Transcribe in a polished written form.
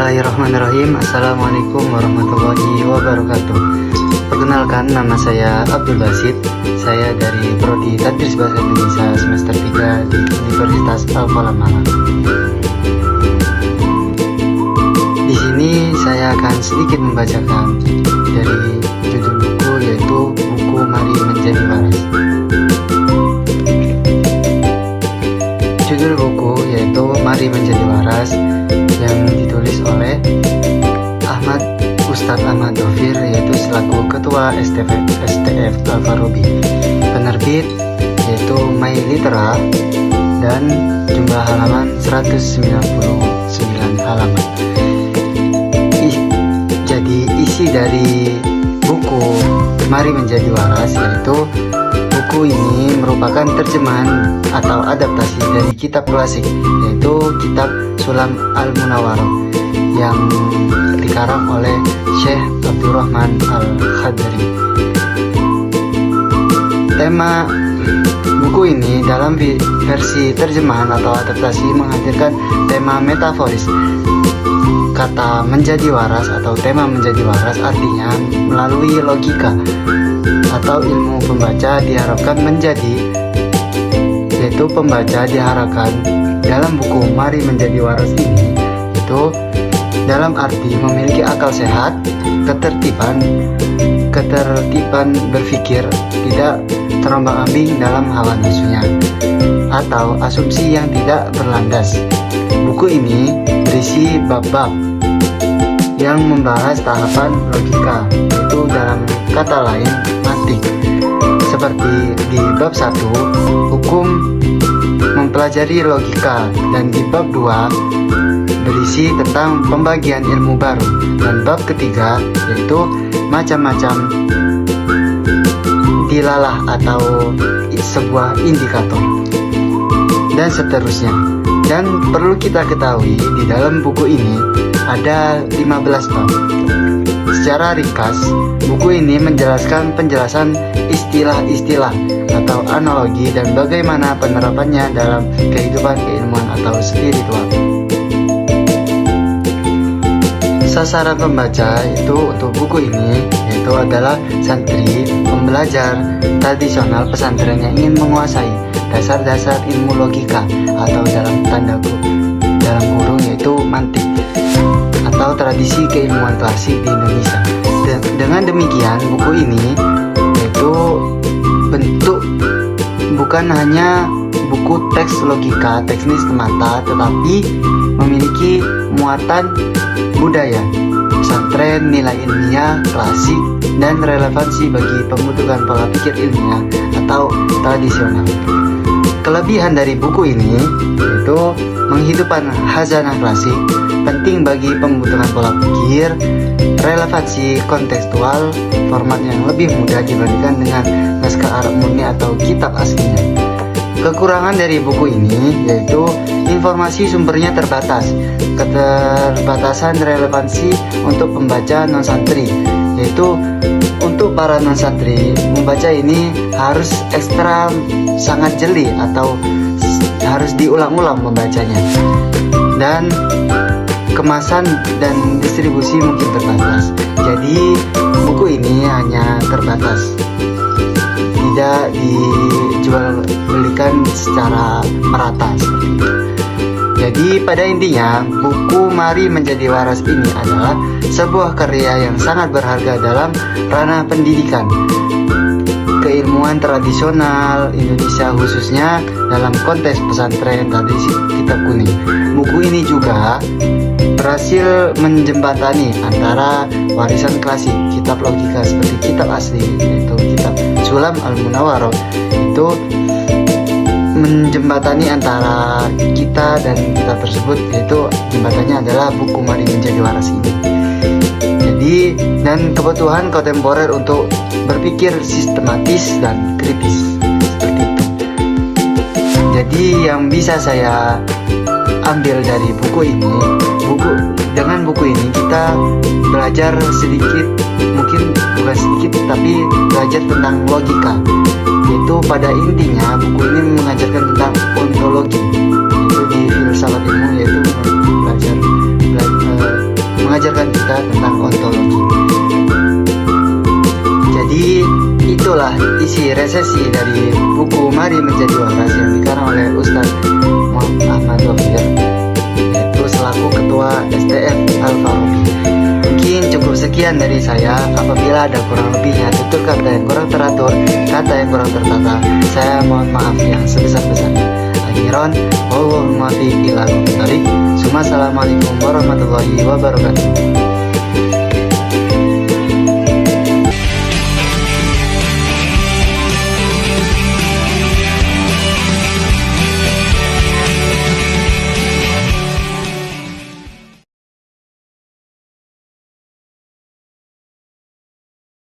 Bismillahirrahmanirrahim. Assalamualaikum warahmatullahi wabarakatuh. Perkenalkan, nama saya Abdul Basit. Saya dari Prodi Tadris Bahasa Indonesia semester 3 di Universitas Al-Falah Malang. Di sini saya akan sedikit membacakan dari judul buku, yaitu buku Mari Menjadi Waras. Judul buku yaitu Mari Menjadi Waras, yang ditulis oleh Ustadz Ahmad Dhofir, yaitu selaku Ketua STF Al-Farabi. Penerbit yaitu My Litera, dan jumlah halaman 199 halaman. Jadi isi dari buku Mari Menjadi Waras, yaitu buku ini merupakan terjemahan atau adaptasi dari kitab klasik, yaitu kitab Sulam Al-Munawwaroh yang dikarang oleh Syekh Abdurrahman Al-Khadri. Tema buku ini dalam versi terjemahan atau adaptasi menghadirkan tema metaforis. Kata menjadi waras atau tema menjadi waras artinya melalui logika atau ilmu pembaca diharapkan menjadi, yaitu pembaca diharapkan dalam buku Mari Menjadi Waras ini itu dalam arti memiliki akal sehat, ketertiban berpikir, tidak terombang-ambing dalam hawa nafsunya atau asumsi yang tidak berlandas. Buku ini berisi bab-bab yang membahas tahapan logika, yaitu dalam kata lain mantik. Seperti di bab 1 hukum mempelajari logika, dan di bab 2 berisi tentang pembagian ilmu baru, dan bab ketiga yaitu macam-macam dilalah atau sebuah indikator, dan seterusnya. Dan perlu kita ketahui di dalam buku ini ada 15 bab. Secara ringkas, buku ini menjelaskan penjelasan istilah-istilah atau analogi dan bagaimana penerapannya dalam kehidupan keilmuan atau spiritual. Sasaran pembaca itu untuk buku ini yaitu adalah santri, pembelajar tradisional pesantren yang ingin menguasai dasar-dasar ilmu logika atau dalam kurung yaitu mantik atau tradisi keilmuan klasik di Indonesia. Dengan demikian, buku ini yaitu bentuk bukan hanya buku teks logika teknis semata, tetapi memiliki muatan budaya, pesantren, nilai ilmiah, klasik, dan relevansi bagi pembentukan pola pikir ilmiah atau tradisional. Kelebihan dari buku ini yaitu menghidupkan khazanah klasik, penting bagi pembentukan pola pikir, relevansi kontekstual, format yang lebih mudah dibandingkan dengan naskah Arab murni atau kitab aslinya. Kekurangan dari buku ini yaitu informasi sumbernya terbatas, keterbatasan relevansi untuk pembaca non-santri, yaitu untuk para non-santri membaca ini harus ekstra sangat jeli atau harus diulang-ulang membacanya, dan kemasan dan distribusi mungkin terbatas. Jadi buku ini hanya terbatas, tidak dijual belikan secara merata seperti itu. Jadi pada intinya buku Mari Menjadi Waras ini adalah sebuah karya yang sangat berharga dalam ranah pendidikan keilmuan tradisional Indonesia, khususnya dalam konteks pesantren tradisi kitab kuning. Buku ini juga berhasil menjembatani antara warisan klasik kitab logika seperti kitab asli, yaitu kitab Sulam Al-Munawwaroh, itu menjembatani antara kita dan kitab tersebut, yaitu jembatannya adalah buku Mari Menjadi Waras ini. Jadi, dan kebutuhan kontemporer untuk berpikir sistematis dan kritis seperti itu. Jadi yang bisa saya ambil dari buku ini, dengan buku ini kita belajar sedikit, mungkin bukan sedikit tapi belajar tentang logika, yaitu pada intinya buku ini mengajarkan tentang ontologi, yaitu di filsafat ilmu, yaitu belajar mengajarkan kita tentang ontologi. Jadi itulah isi resesi dari buku Mari Menjadi Waras yang dikarang oleh Ustadz Muhammad Ahmad Dhofir, yaitu selaku Ketua STF Al-Farabi. Mungkin cukup sekian dari saya. Apabila ada kurang lebihnya, tutur kata yang kurang teratur, kata yang kurang tertata, saya mohon maaf yang sebesar-besarnya. Akhiran, wallahul muwaffiq ila aqwamit thoriq. Assalamualaikum warahmatullahi wabarakatuh.